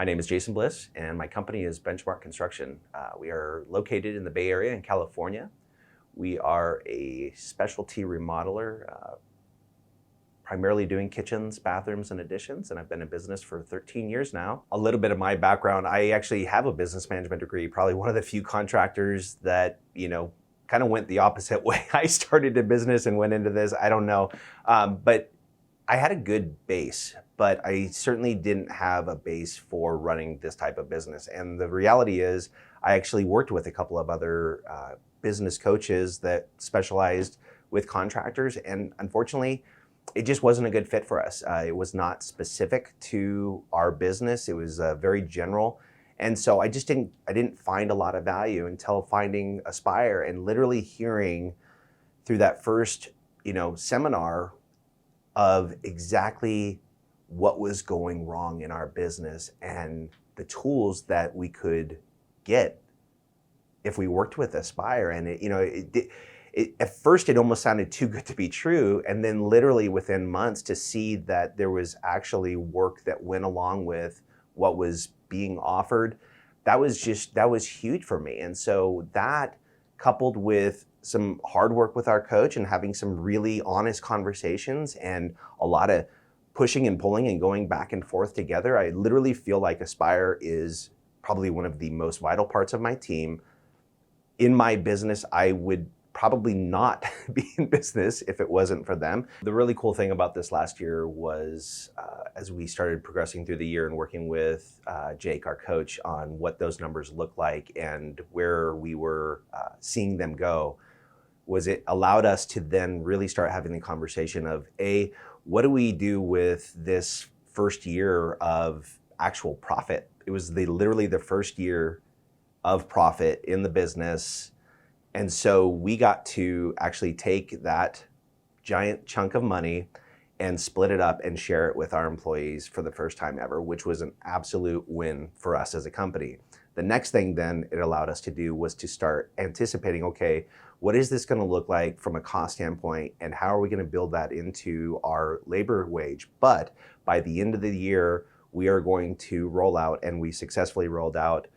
My name is Jason Bliss, and my company is Benchmark Construction. We are located in the Bay Area in California. We are a specialty remodeler, primarily doing kitchens, bathrooms, and additions, and I've been in business for 13 years now. A little bit of my background, I actually have a business management degree, probably one of the few contractors that, kind of went the opposite way. I started a business and went into this, I don't know. But I had a good base, but I certainly didn't have a base for running this type of business. And the reality is, I actually worked with a couple of other business coaches that specialized with contractors, and unfortunately, it just wasn't a good fit for us. It was not specific to our business. It was very general. And so I didn't find a lot of value until finding Aspire and literally hearing through that first, seminar of exactly what was going wrong in our business and the tools that we could get if we worked with Aspire. And at first it almost sounded too good to be true. And then literally within months to see that there was actually work that went along with what was being offered, that was huge for me. And so that, coupled with some hard work with our coach and having some really honest conversations and a lot of pushing and pulling and going back and forth together, I literally feel like Aspire is probably one of the most vital parts of my team. In my business, I would probably not be in business if it wasn't for them. The really cool thing about this last year was as we started progressing through the year and working with Jake, our coach, on what those numbers look like and where we were seeing them go, was it allowed us to then really start having the conversation of, what do we do with this first year of actual profit? It was literally the first year of profit in the business. And so we got to actually take that giant chunk of money and split it up and share it with our employees for the first time ever, which was an absolute win for us as a company. The next thing then it allowed us to do was to start anticipating, okay, what is this gonna look like from a cost standpoint, and how are we gonna build that into our labor wage? But by the end of the year, we are going to roll out, and we successfully rolled out,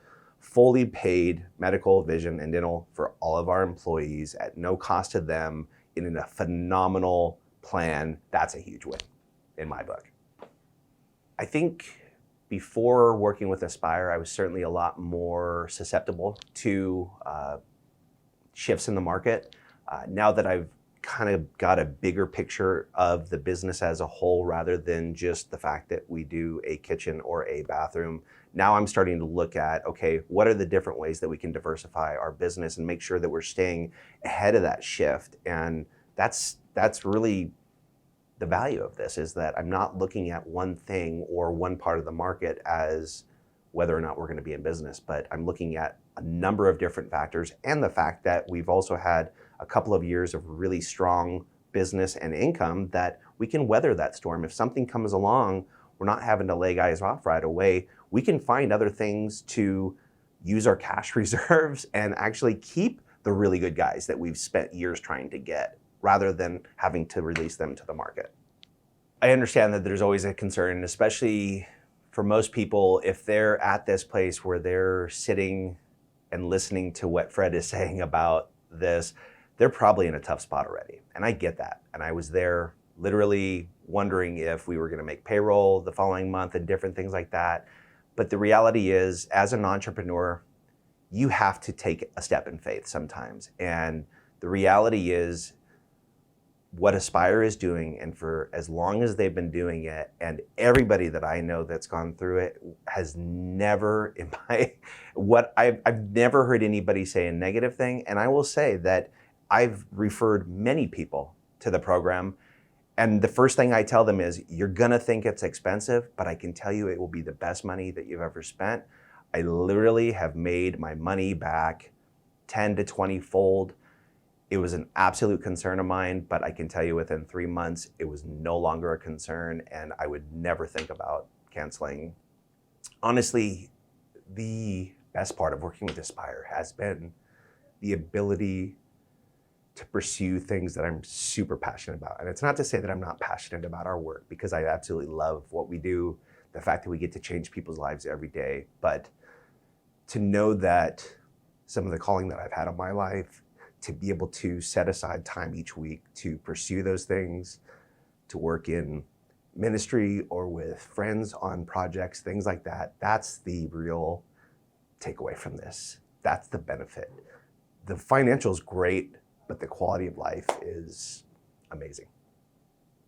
fully paid medical, vision, and dental for all of our employees at no cost to them in a phenomenal plan. That's a huge win in my book. I think before working with Aspire, I was certainly a lot more susceptible to shifts in the market. Now that I've kind of got a bigger picture of the business as a whole, rather than just the fact that we do a kitchen or a bathroom, now I'm starting to look at, okay, what are the different ways that we can diversify our business and make sure that we're staying ahead of that shift? And that's really the value of this, is that I'm not looking at one thing or one part of the market as whether or not we're going to be in business, but I'm looking at a number of different factors, and the fact that we've also had a couple of years of really strong business and income that we can weather that storm. If something comes along, we're not having to lay guys off right away. We can find other things to use our cash reserves and actually keep the really good guys that we've spent years trying to get, rather than having to release them to the market. I understand that there's always a concern, especially for most people, if they're at this place where they're sitting and listening to what Fred is saying about this, they're probably in a tough spot already. And I get that. And I was there literally wondering if we were going to make payroll the following month and different things like that. But the reality is, as an entrepreneur, you have to take a step in faith sometimes. And the reality is, what Aspire is doing, and for as long as they've been doing it, and everybody that I know that's gone through it has never, I've never heard anybody say a negative thing. And I will say that I've referred many people to the program, and the first thing I tell them is, you're gonna think it's expensive, but I can tell you it will be the best money that you've ever spent. I literally have made my money back 10 to 20 fold. It was an absolute concern of mine, but I can tell you within 3 months, it was no longer a concern, and I would never think about canceling. Honestly, the best part of working with Aspire has been the ability to pursue things that I'm super passionate about. And it's not to say that I'm not passionate about our work, because I absolutely love what we do. the fact that we get to change people's lives every day, but to know that some of the calling that I've had on my life, to be able to set aside time each week to pursue those things, to work in ministry or with friends on projects, things like that, that's the real takeaway from this. That's the benefit. The financial is great, but the quality of life is amazing.